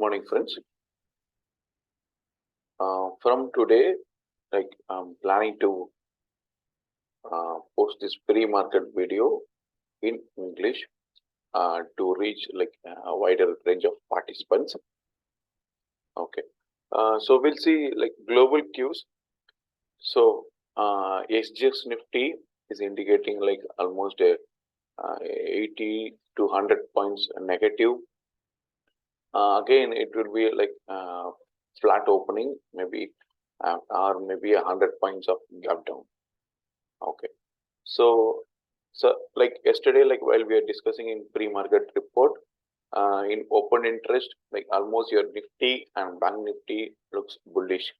morning, friends. From today, I'm planning to post this pre-market video in English to reach a wider range of participants. Okay. So we'll see global cues. So SGX Nifty is indicating almost a 80 to 100 points negative. Again, it will be flat opening, maybe or maybe 100 points of gap down. Okay, so yesterday, while we are discussing in pre-market report, in open interest, almost your Nifty and Bank Nifty looks bullish.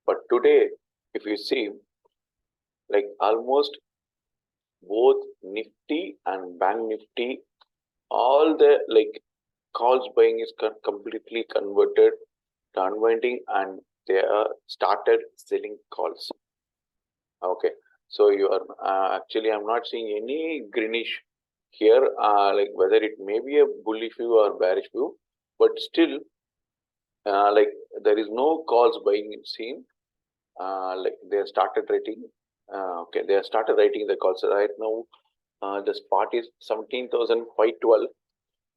But today, if you see, almost both Nifty and Bank Nifty, all the calls buying is completely converted to unwinding, and they are started selling calls. Okay, so you are actually I'm not seeing any greenish here, whether it may be a bullish view or bearish view, but still there is no calls buying seen. They started writing. Okay, they have started writing the calls right now. The spot is 17,512.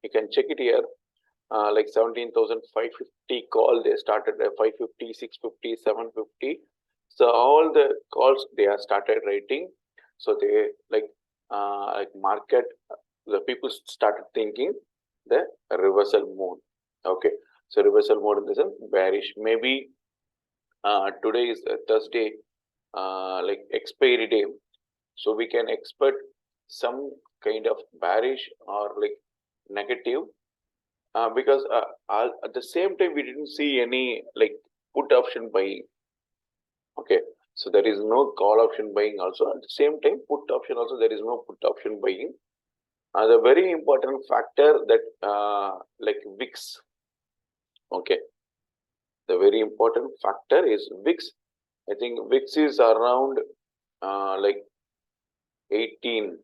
You can check it here. 17,550 call, they started at 550, 650, 750. So all the calls they have started writing. So they market, the people started thinking the reversal mode. Okay, so reversal mode in the sense bearish. Maybe today is Thursday, expiry day. So we can expect some kind of bearish or negative. Because at the same time we didn't see any put option buying. Okay, so there is no call option buying also. At the same time, put option also, there is no put option buying. The very important factor that VIX. Okay, the very important factor is VIX. I think VIX is around 18.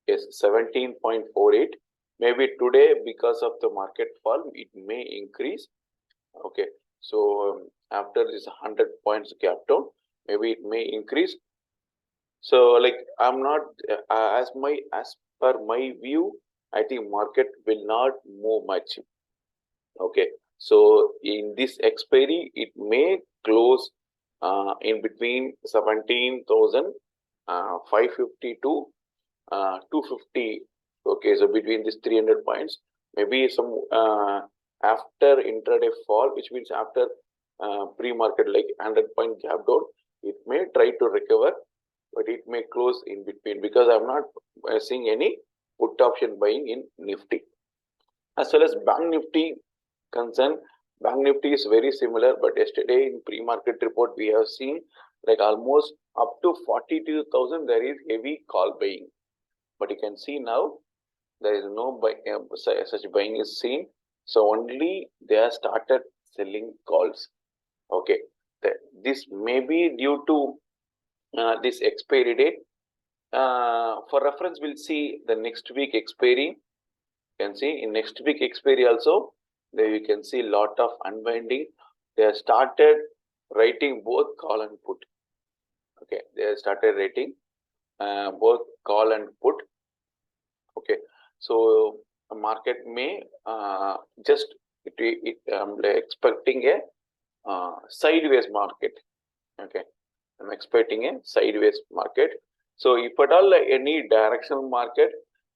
Yes, 17.48. Maybe today, because of the market fall, it may increase. Okay, so after this 100 points gap down, maybe it may increase. So I'm not as per my view, I think market will not move much. Okay, so in this expiry, it may close in between 17,550 to 250. Okay, so between these 300 points, maybe some after intraday fall, which means after pre-market 100 point gap down, it may try to recover, but it may close in between, because I'm not seeing any put option buying in Nifty. As well as Bank Nifty concern, Bank Nifty is very similar, but yesterday in pre-market report we have seen almost up to 42,000 there is heavy call buying. But you can see now there is no such buying is seen. So only they have started selling calls. Okay, this may be due to this expiry date. For reference, we'll see the next week expiry. You can see in next week expiry also, there you can see lot of unwinding. They have started writing both call and put. Okay, they have started writing both call and put. Okay, so the market may expecting a sideways market. Okay, I'm expecting a sideways market. So if at all any directional market,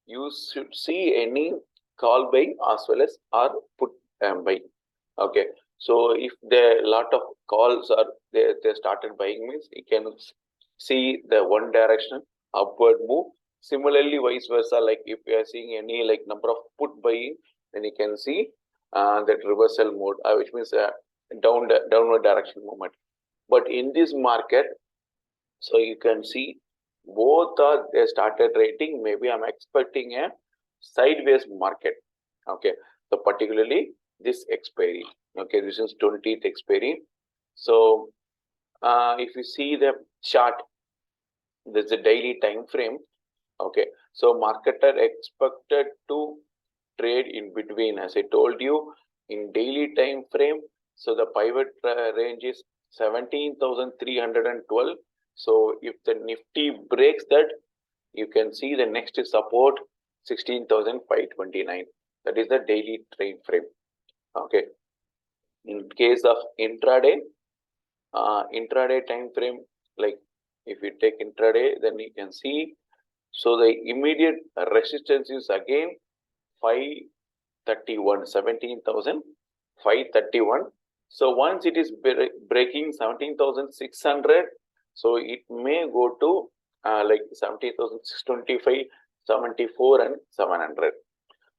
you should see any call buying as well as or put buying. Okay, so if there a lot of calls are they started buying, means you can see the one direction upward move. Similarly, vice versa, if we are seeing any number of put buying, then you can see that reversal mode, which means downward direction movement. But in this market, so you can see both are they started rating. Maybe I'm expecting a sideways market. Okay, so particularly this expiry. Okay, this is 20th expiry. So if you see the chart, there's a daily time frame. Okay, so market are expected to trade in between, as I told you, in daily time frame. So the pivot range is 17,312. So if the Nifty breaks that, you can see the next support 16,529. That is the daily time frame. Okay. In case of intraday, intraday time frame, like if you take intraday, then you can see. So the immediate resistance is again 531, 17,531. So once it is breaking 17,600, so it may go to like 17,625, 74 and 700.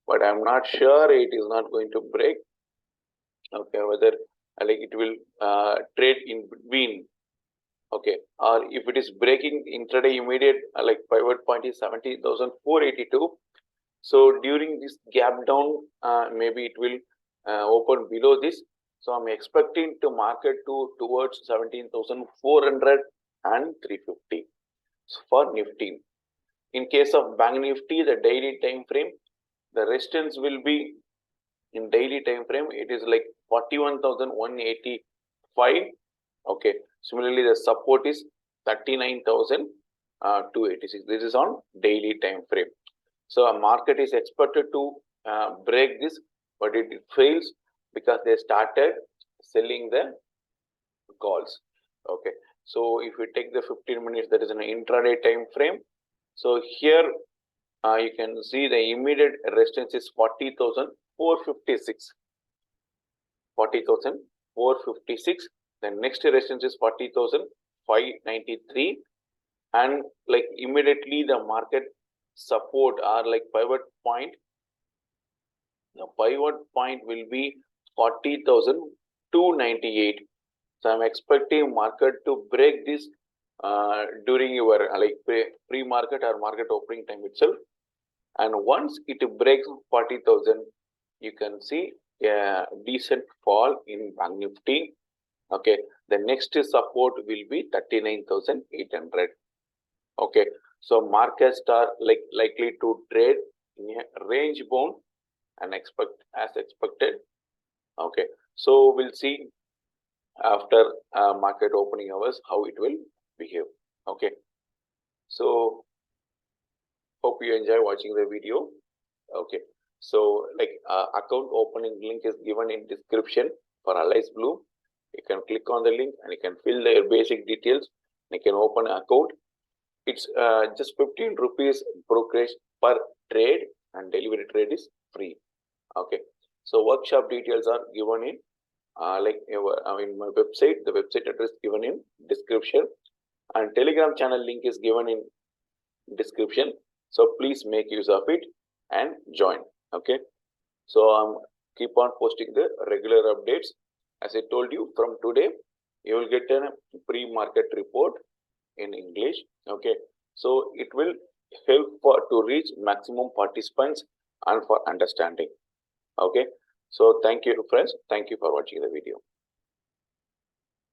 But I'm not sure it is not going to break. Okay, whether like it will trade in between. Okay, or if it is breaking intraday immediate like pivot point is 17,482. So during this gap down, maybe it will open below this. So I'm expecting to market towards 17,400 and 350 for Nifty. In case of Bank Nifty, the daily time frame, the resistance will be in daily time frame. It is like 41,185. Okay. Similarly, the support is 39,286. This is on daily time frame. So a market is expected to break this, but it fails because they started selling the calls. Okay. So if we take the 15 minutes, that is an intraday time frame. So here you can see the immediate resistance is 40,456. 40,456. The next resistance is 40,593, and like immediately the market support or like pivot point. The pivot point will be 40,298. So I'm expecting market to break this during your like pre-market or market opening time itself. And once it breaks 40,000, you can see a decent fall in Bank Nifty. Okay, the next support will be 39,800. Okay, so markets are likely to trade in a range bound and as expected. Okay, so we'll see after market opening hours how it will behave. Okay, so hope you enjoy watching the video. Okay, so like account opening link is given in description for Allies Blue. You can click on the link and you can fill their basic details. You can open an account. It's just 15 rupees brokerage per trade, and delivery trade is free. Okay, so workshop details are given in in my website. The website address given in description, and Telegram channel link is given in description. So please make use of it and join. Okay, so keep on posting the regular updates. As I told you, from today you will get a pre-market report in English. Okay, so it will help to reach maximum participants and for understanding. Okay, so thank you friends, thank you for watching the video.